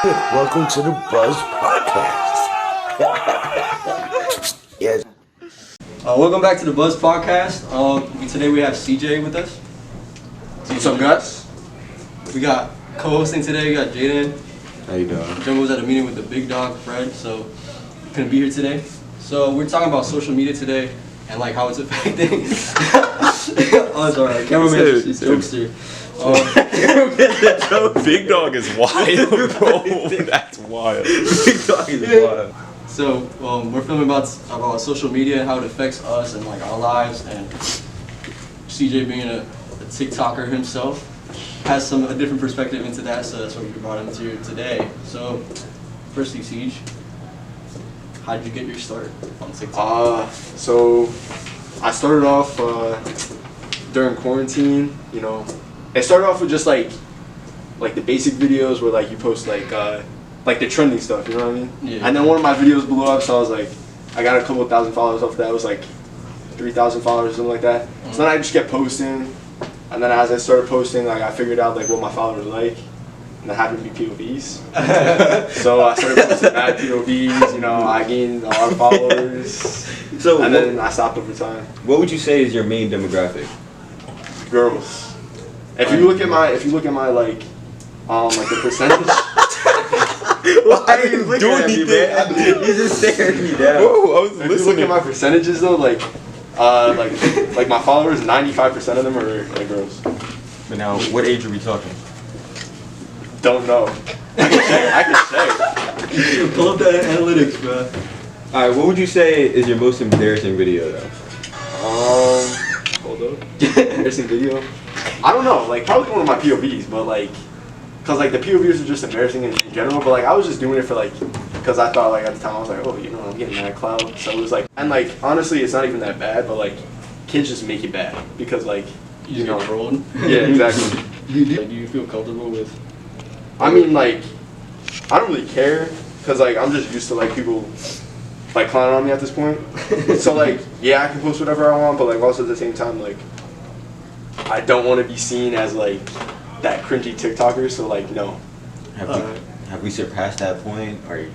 Welcome to the Buzz Podcast. Yes. Welcome back to the Buzz Podcast. Today we have CJ with us. What's up, guys? We got co-hosting today. We got Jaden. How you doing? Jumbo was at a meeting with the big dog Fred, so couldn't be here today. So we're talking about social media today and like how it's affecting. Oh, it's alright. Cameraman is jokester. Big dog is wild, bro. That's wild. Big dog is wild. So we're filming about social media and how it affects us and like our lives. And CJ being a TikToker himself has a different perspective into that. So that's what we brought him to today. So firstly, Siege, how did you get your start on TikTok? So I started off during quarantine. You know, it started off with just like the basic videos where like you post like the trending stuff. You know what I mean? Yeah. And then one of my videos blew up, so I was like, I got a couple thousand followers off that. It was like 3,000 followers or something like that. So then I just kept posting, and then as I started posting, like I figured out like what my followers like. And that happened to be POVs. So I started posting mad POVs, you know, I gained a lot of followers. So and then I stopped over time. What would you say is your main demographic? Girls. If you look at my like the percentage. Why are you looking at me, man? He's just staring me down. Whoa, I was listening. If you look at my percentages though, like my followers, 95% of them are like girls. But now, what age are we talking? Don't know. I can check. Pull up the analytics, bro. Alright, what would you say is your most embarrassing video though? Hold up. Embarrassing video. I don't know. Like probably one of my POVs, but like, cause like the POVs are just embarrassing in general. But like I was just doing it for like, cause I thought like at the time I was like, oh, you know, I'm getting that clout. So it was like, and like honestly, it's not even that bad. But like, kids just make it bad because like, You know, trolled. Yeah, exactly. Do you feel comfortable with? I mean, like, I don't really care, cause like I'm just used to like people like clowning on me at this point. So like, yeah, I can post whatever I want, but like also at the same time, like, I don't want to be seen as like that cringy TikToker. So like, no. Have we surpassed that point, or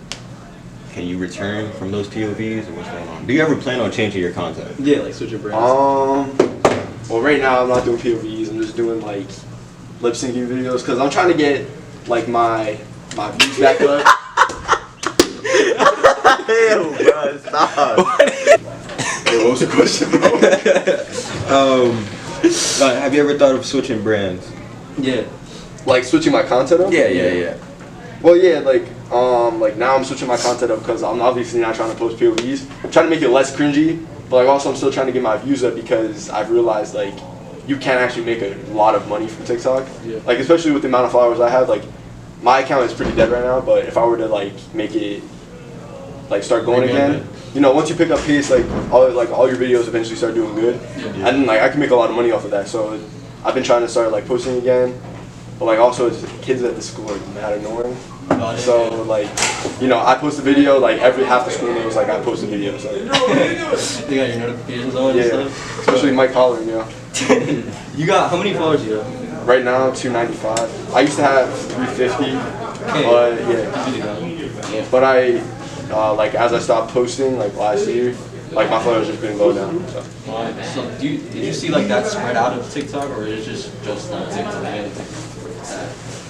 can you return from those POVs, or what's going on? Do you ever plan on changing your content? Yeah, like switch your brands. Well, right now I'm not doing POVs. I'm just doing like lip syncing videos, cause I'm trying to get like my views back up. Hell, bro, stop. Hey, what was the question, bro? Have you ever thought of switching brands? Yeah. Like switching my content up? Yeah. Well, yeah, like now I'm switching my content up because I'm obviously not trying to post POVs. I'm trying to make it less cringy, but like also I'm still trying to get my views up because I've realized like you can actually make a lot of money from TikTok. Yeah. Like especially with the amount of followers I have, like my account is pretty dead right now, but if I were to like make it like start going again, you know, once you pick up pace, like all your videos eventually start doing good, and then like I can make a lot of money off of that. So I've been trying to start like posting again, but like also it's kids at the school are mad annoying. So like, you know, I post a video like every half the school knows like I post a video. So You got your notifications on and stuff? Especially Mike Hollering, you know. You got, how many followers do you have? Right now, 295. I used to have 350, but yeah. But I, like as I stopped posting like last year, like my followers just been low down. So Did you see like that spread out of TikTok, or is it just on TikTok?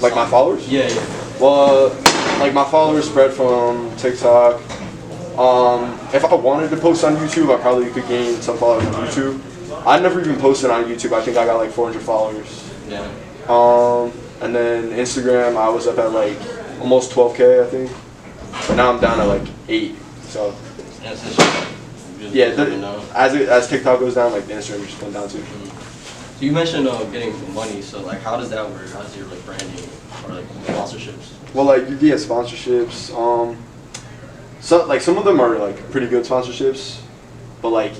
Like my followers? Yeah. Well, like my followers spread from TikTok. If I wanted to post on YouTube, I probably could gain some followers on YouTube. I never even posted on YouTube. I think I got like 400 followers. Yeah. And then Instagram, I was up at like almost 12K, I think. But now I'm down at like 8. So as TikTok goes down, like the Instagram just went down too. So you mentioned getting money. So like, how does that work? How's your like branding or like sponsorships? Well, like you get sponsorships. So like some of them are like pretty good sponsorships, but like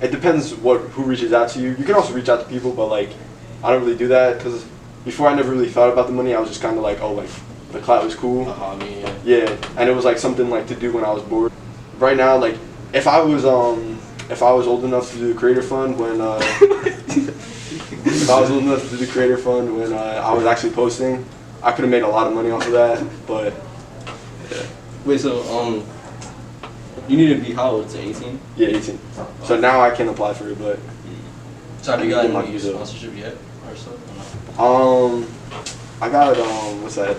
it depends who reaches out to you. You can also reach out to people, but like I don't really do that because before I never really thought about the money. I was just kind of like, oh, like the clout was cool. Yeah, and it was like something like to do when I was bored. Right now, like if I was old enough to do the creator fund when I was actually posting, I could have made a lot of money off of that, but yeah. Wait, so you need to be how old? To 18? Yeah, 18. So now I can apply for it, but So have you I gotten need to get my any visa. sponsorship yet or so? Or no? I got what's that?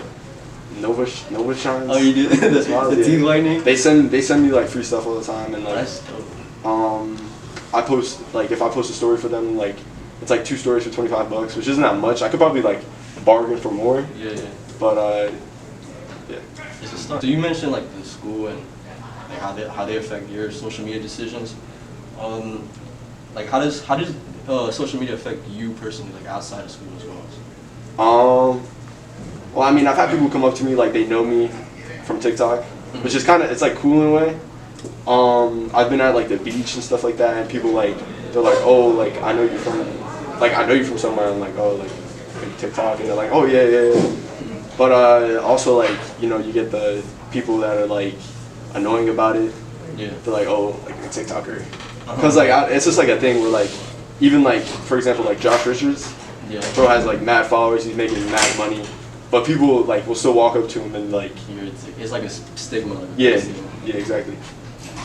Nova Shines. Oh, you did the Yeah. Team Lightning. They send me like free stuff all the time, and like That's dope. I post like if I post a story for them, like it's like 2 stories for $25, which isn't that much. I could probably like bargain for more, Yeah, yeah. but yeah. It's a start. So you mentioned like the school and like how they affect your social media decisions. Like how does social media affect you personally, like outside of school as well? Well, I mean, I've had people come up to me like they know me from TikTok, which is it's like cool in a way. I've been at like the beach and stuff like that, and people like they're like, oh, like I know you from somewhere. I'm like, oh, like TikTok, and they're like, oh yeah. But also like you get the people that are like annoying about it. Yeah. They're like, oh, like a TikToker, because like it's just like a thing where like even like for example like Josh Richards, Yeah. bro has like mad followers, he's making mad money, but people like will still walk up to him and like It's like a stigma. Like, yeah exactly.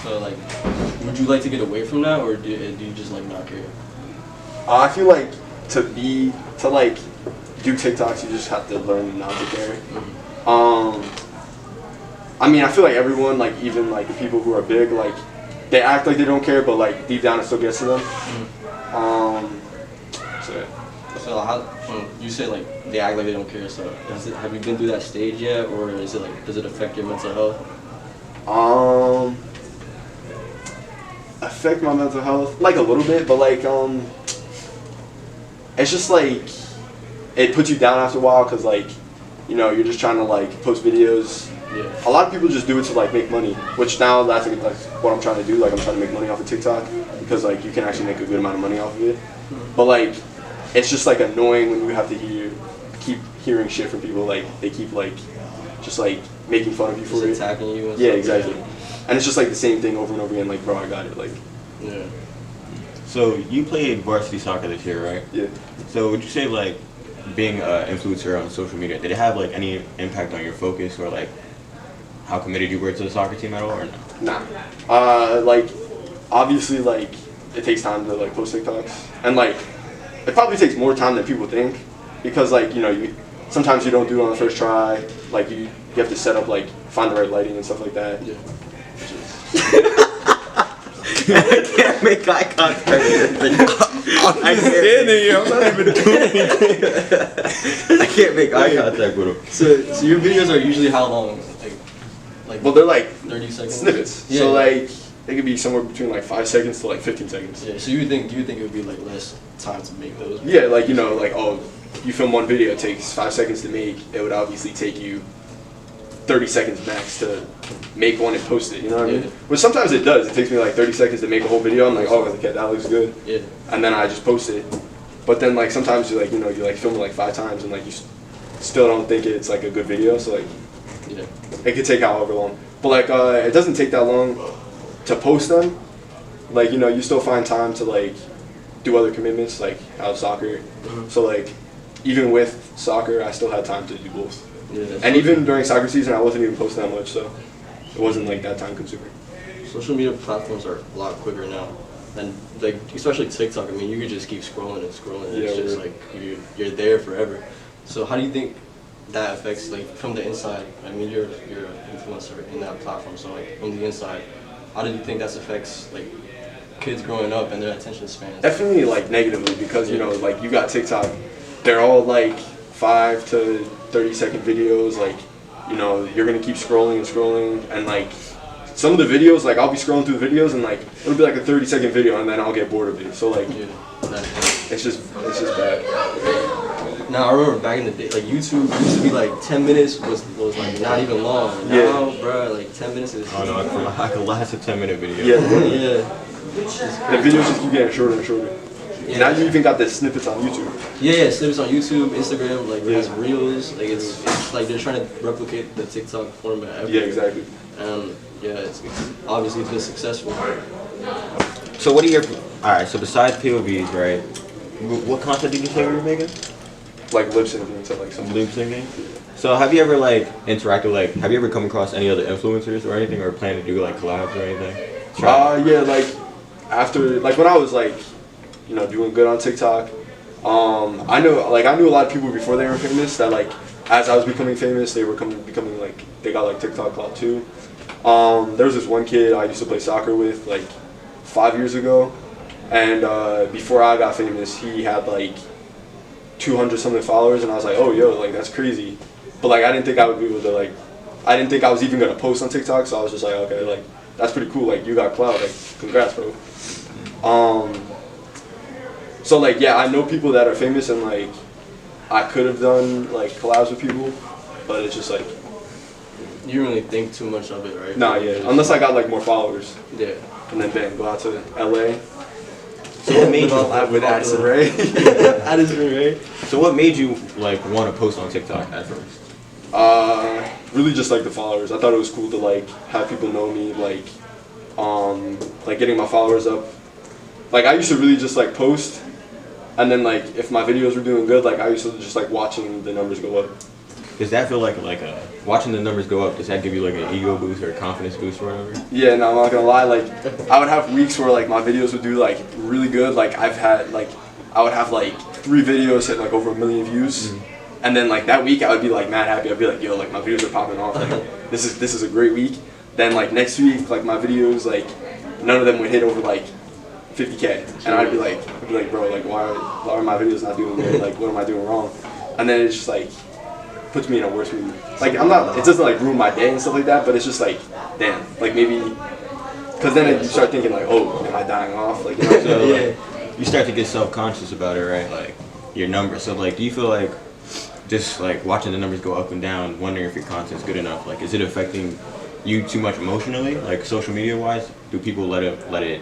So like, would you like to get away from that, or do you just like not care? I feel like to like do TikToks, you just have to learn not to care. I mean, I feel like everyone, like even like the people who are big, like they act like they don't care, but like deep down it still gets to them. So yeah. So how you say like they act like they don't care? So have you been through that stage yet, or is it like does it affect your mental health? Affect my mental health like a little bit, but like it's just like it puts you down after a while because like you're just trying to like post videos. Yeah. A lot of people just do it to like make money, which now that's like what I'm trying to do. Like I'm trying to make money off of TikTok because like you can actually make a good amount of money off of it. But like it's just like annoying when you have to keep hearing shit from people. Like they keep like just like making fun of you for Just it. attacking you. And Yeah, stuff. exactly. And it's just like the same thing over and over again. Like bro, I got it. Like Yeah. So you played varsity soccer this year, right? yeah. So would you say like being an influencer on social media, did it have like any impact on your focus or like how committed you were to the soccer team at all or no? Nah. Like obviously like it takes time to like post TikToks, and like it probably takes more time than people think because like sometimes you don't do it on the first try. Like you have to set up like find the right lighting and stuff like that. Yeah. I can't make eye contact. I'm standing here. I'm not even doing anything. I can't make eye contact with him. So your videos are usually how long? Like Well, they're like 30 seconds. snippets. Yeah. So like they could be somewhere between like 5 seconds to like 15 seconds. Yeah. So you think it would be like less time to make those? Yeah, like like oh, you film one video, it takes 5 seconds to make. It would obviously take you 30 seconds max to make one and post it. You know what I mean? Yeah. But sometimes it does. It takes me like 30 seconds to make a whole video. I'm like, oh, okay, that looks good. Yeah. And then I just post it. But then like sometimes you like you like film it like 5 times and like you still don't think it's like a good video. So like Yeah. it could take however long. But like it doesn't take that long to post them. Like you still find time to like do other commitments like out of soccer. So like even with soccer, I still had time to do both. Yeah. And even during soccer season, I wasn't even posting that much, so it wasn't like that time consuming. Social media platforms are a lot quicker now, and like especially TikTok. I mean, you could just keep scrolling and scrolling. And it's Yeah, just right. like you're there forever. So how do you think that affects like from the inside? I mean, you're an influencer in that platform, so like from the inside, how do you think that affects like kids growing up and their attention spans? Definitely like negatively because like you got TikTok, they're all like 5 to 30-second videos. Like you're gonna keep scrolling and scrolling, and like some of the videos, like I'll be scrolling through the videos and like it'll be like a 30-second video and then I'll get bored of it. So like it's just bad. Now I remember back in the day, like YouTube used to be like 10 minutes was like not even long. Now, bro, like 10 minutes is. Oh no, I could last a 10-minute video. Yeah. Yeah. The videos just keep getting shorter and shorter. Yeah. Now you even got the snippets on YouTube. Yeah, snippets on YouTube, Instagram, like there's reels. Like it's like they're trying to replicate the TikTok format. Yeah, exactly. And it's obviously been successful. So what are your... Alright, so besides POVs, right? What content did you say you were making? like lip syncing to like some Lip syncing. So have you ever like interacted like have you ever come across any other influencers or anything or plan to do like collabs or anything? Yeah, like after like when I was like, you know, doing good on TikTok, I knew a lot of people before they were famous that like as I was becoming famous they were becoming like they got like TikTok clout too. There was this one kid I used to play soccer with like 5 years ago, and before I got famous he had like 200 something followers, and I was like, oh yo, like that's crazy. But like I didn't think I would be able to like, I didn't think I was even gonna post on TikTok, so I was just like, okay, like that's pretty cool. Like you got clout, like congrats, bro. So like yeah, I know people that are famous, and like I could have done like collabs with people, but it's just like You don't really think too much of it, right? nah, yeah. Unless I got like more followers, Yeah. and then bam, go out to LA. So what made you With Addison Rae. Addison Rae. So what made you like want to post on TikTok at first? Really just like the followers. I thought it was cool to like have people know me, like getting my followers up. Like I used to really just like post, and then like if my videos were doing good, like I used to just like watching the numbers go up. Does that feel like watching the numbers go up? Does that give you like an ego boost or a confidence boost or whatever? Yeah, no, I'm not gonna lie. Like I would have weeks where like my videos would do like really good. Like I've had like I would have like 3 videos hit like over 1 million views. And then like that week I would be like mad happy. I'd be like, yo, like my videos are popping off. Like this is a great week. Then like next week, like my videos, like none of them would hit over like 50K. And I'd be like, bro, like why are my videos not doing good? Like what am I doing wrong? And then it's just like puts me in a worse mood. Like it doesn't like ruin my day and stuff like that, but it's just like, damn, like maybe, cause then you start thinking like, oh, am I dying off? Like, you know, So like, you start to get self-conscious about it, right? Like your numbers. So like, do you feel like just like watching the numbers go up and down, wondering if your content's good enough? Like, is it affecting you too much emotionally? Like social media wise, do people let it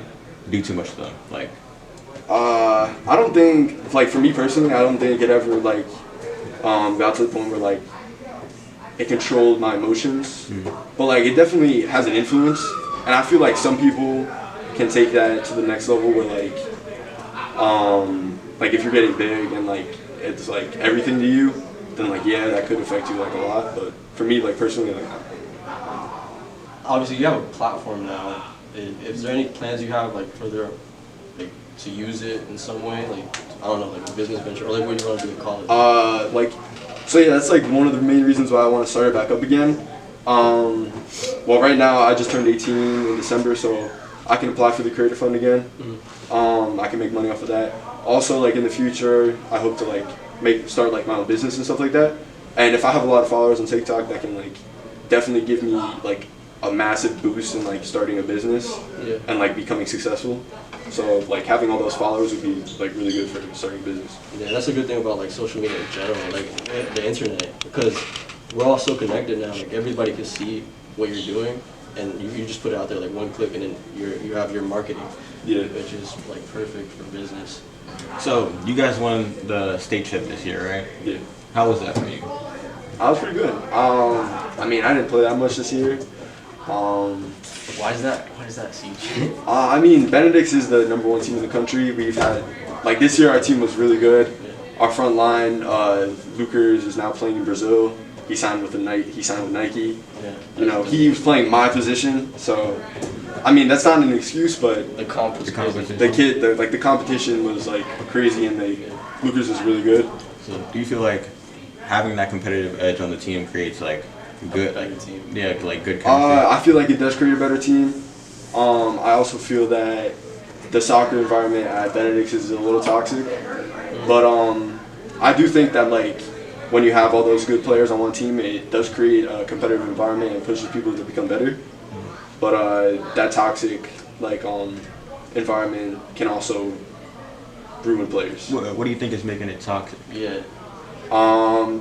do too much to them? Like, I don't think, like for me personally, I don't think it ever like got to the point where like it controlled my emotions. But like it definitely has an influence, and I feel like some people can take that to the next level where like if you're getting big and like it's like everything to you, then like yeah, that could affect you like a lot. But for me, like personally, like Obviously, you have a platform now. Is there any plans you have like further, like to use it in some way? Like I don't know, like a business venture, or like what do you want to do in college? So yeah, that's like one of the main reasons why I want to start it back up again. Well, right now I just turned 18 in December, so I can apply for the Creator Fund again. I can make money off of that. Also, like in the future, I hope to like start like my own business and stuff like that. And if I have a lot of followers on TikTok, that can like definitely give me like a massive boost in like starting a business and like becoming successful. So like having all those followers would be like really good for starting a business. Yeah, that's a good thing about like social media in general, like the internet, because we're all so connected now. Like everybody can see what you're doing, and you just put it out there like one click, and then you have your marketing, which is like perfect for business. so you guys won the state chip this year, right? Yeah. How was that for you? I was pretty good. I mean, I didn't play that much this year. Why is that? Siege? I mean, Benedict's is the #1 team in the country. We've had, like this year our team was really good. Our front line, Lucas is now playing in Brazil. He signed with Nike. Yeah. You know, he was playing my position, so I mean that's not an excuse, but The competition. the competition was like crazy, and Lucas was really good. So do you feel like having that competitive edge on the team creates like good, like team. yeah, like good chemistry? I feel like it does create a better team. I also feel that the soccer environment at Benedict's is a little toxic, but I do think that like when you have all those good players on one team, it does create a competitive environment and pushes people to become better. But that toxic like environment can also ruin players. What do you think is making it toxic? Yeah.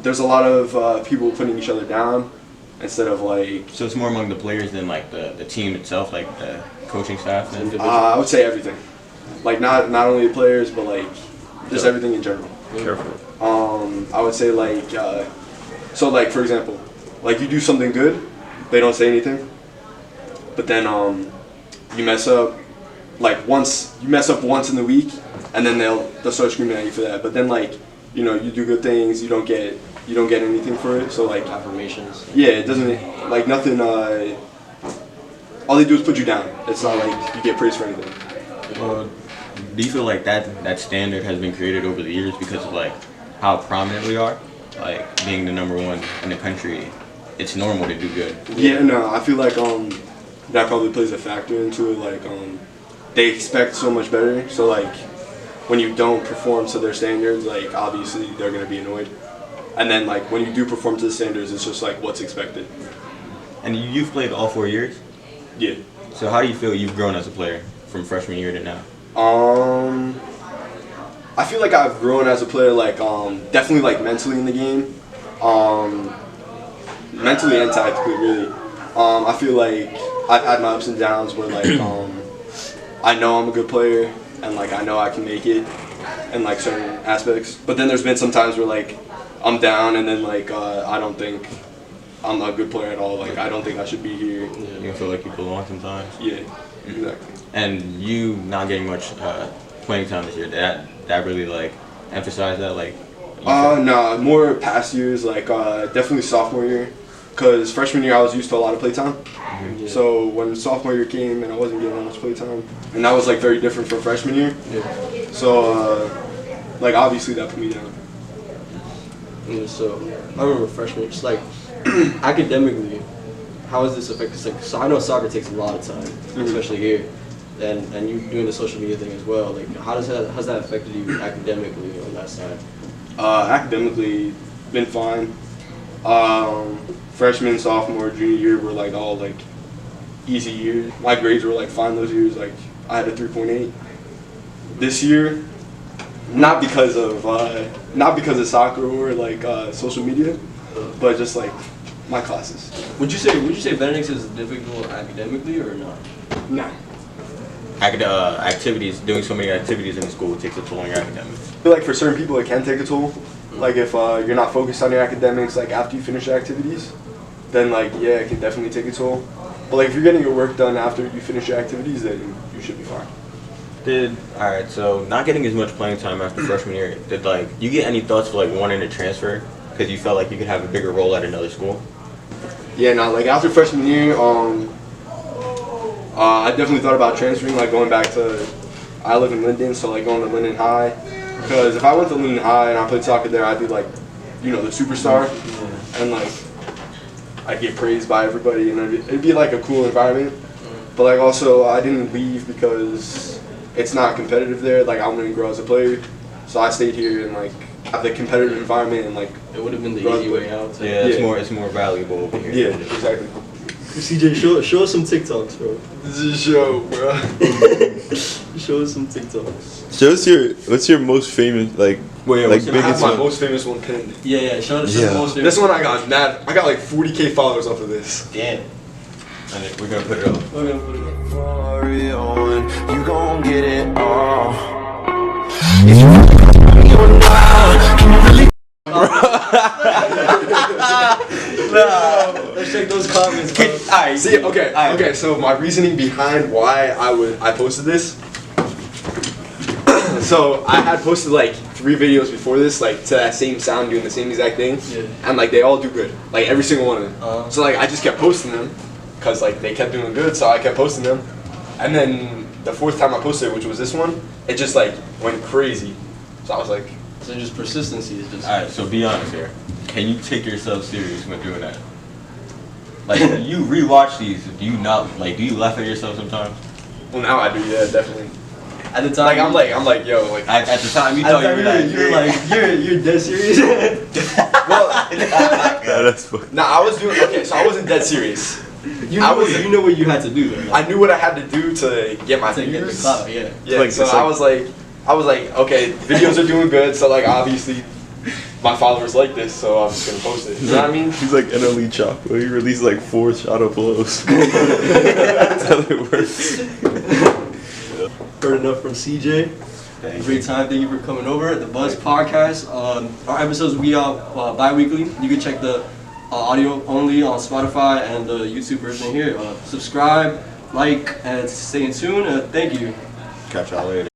There's a lot of people putting each other down instead of like. So it's more among the players than like the team itself, like the coaching staff. Then? I would say everything, like not only the players, but like just everything in general. Careful. I would say like so like for example, like you do something good, they don't say anything, but then you mess up like once in the week, and then they'll start screaming at you for that. But then like you know, you do good things, you don't get anything for it. So like Affirmations. yeah, it doesn't like nothing. All they do is put you down. It's not like you get praised for anything. Do you feel like that standard has been created over the years because of like how prominent we are, like being the number one in the country? It's normal to do good. Yeah, no, I feel like that probably plays a factor into it. Like they expect so much better, so like when you don't perform to their standards, like obviously they're gonna be annoyed. And then like when you do perform to the standards, it's just like what's expected. And you've played all 4 years. Yeah. So how do you feel you've grown as a player from freshman year to now? I feel like I've grown as a player, like definitely like mentally in the game, mentally and tactically really. I feel like I've had my ups and downs where like I know I'm a good player and like I know I can make it in like certain aspects, but then there's been some times where like I'm down and then like I don't think I'm a good player at all. Like I don't think I should be here. You feel like you belong sometimes. Yeah, exactly. And you not getting much playing time this year, that really like emphasize that, like? No, more past years, like definitely sophomore year, because freshman year I was used to a lot of playtime. Yeah. So when sophomore year came and I wasn't getting that much playtime, and that was like very different from freshman year. Yeah. So like obviously that put me down. Yeah, so I remember freshman, just like academically, how is this affected? Like, so I know soccer takes a lot of time, especially here, and you doing the social media thing as well. Like, how's that affected you academically on that side? Academically, been fine. Freshman, sophomore, junior year were like all like easy years. My grades were like fine those years. Like I had a 3.8. This year, not because of soccer or like social media, but just like my classes. Would you say Benedict's is difficult academically or not? No. Activities, doing so many activities in school takes a toll on your academics. I feel like for certain people it can take a toll. Like if you're not focused on your academics, like after you finish your activities, then like yeah, it can definitely take a toll. But like if you're getting your work done after you finish your activities, then you should be fine. Alright, so not getting as much playing time after freshman year, did like you get any thoughts for like wanting to transfer because you felt like you could have a bigger role at another school? Yeah, no, like after freshman year, I definitely thought about transferring, like going back to, I live in Linden, so like going to Linden High. Because if I went to Linden High and I played soccer there, I'd be like, you know, the superstar. And like, I'd get praised by everybody and it'd be like a cool environment. But like also, I didn't leave because it's not competitive there. Like I wanted to grow as a player. So I stayed here and like have the competitive environment and like. It would have been the easy way out. Yeah, it's more valuable over here. Yeah, exactly. CJ, show us some TikToks, bro. This is a show, bro. Show us some TikToks. Show us what's your most famous, like, Wait, like I have biggest my one? most famous one pinned. Yeah, show us Yeah. the most. This one I got mad. I got like 40K followers off of this. Damn. And we're gonna put it up. We're gonna put it up. For real, and you gon' get it all. Let's check those comments, bro. Alright, See, okay. So my reasoning behind why I posted this. So I had posted like 3 videos before this, like to that same sound, doing the same exact thing, and like they all do good, like every single one of them. So like I just kept posting them, cause like they kept doing good, so I kept posting them. And then the 4th time I posted it, which was this one, it just like went crazy. So I was like, So just persistency is just. Alright, so be honest here. Can you take yourself serious when doing that? Like, you rewatch these, do you laugh at yourself sometimes? well now I do, yeah, definitely. At the time, I'm like, yo, like. At the time, you At the thought time, you were like, you're dead serious. Well, Yeah, that's fucking. nah, I was doing okay. So I wasn't dead serious. You know what you had to do though. I knew what I had to do to get my to get the views. clout, yeah. Yeah, Like, so it's I like- was like, okay, videos are doing good, so like obviously my followers like this, so I'm just gonna post it. You know what I mean? He's like NLE Chopper. He released like 4 shadow blows. That's how it works. Heard enough from CJ. Great time. Thank you for coming over at the Buzz Podcast. Our episodes will be out bi-weekly. You can check the audio only on Spotify and the YouTube version here. Subscribe, like, and stay in tune. Thank you. catch y'all later.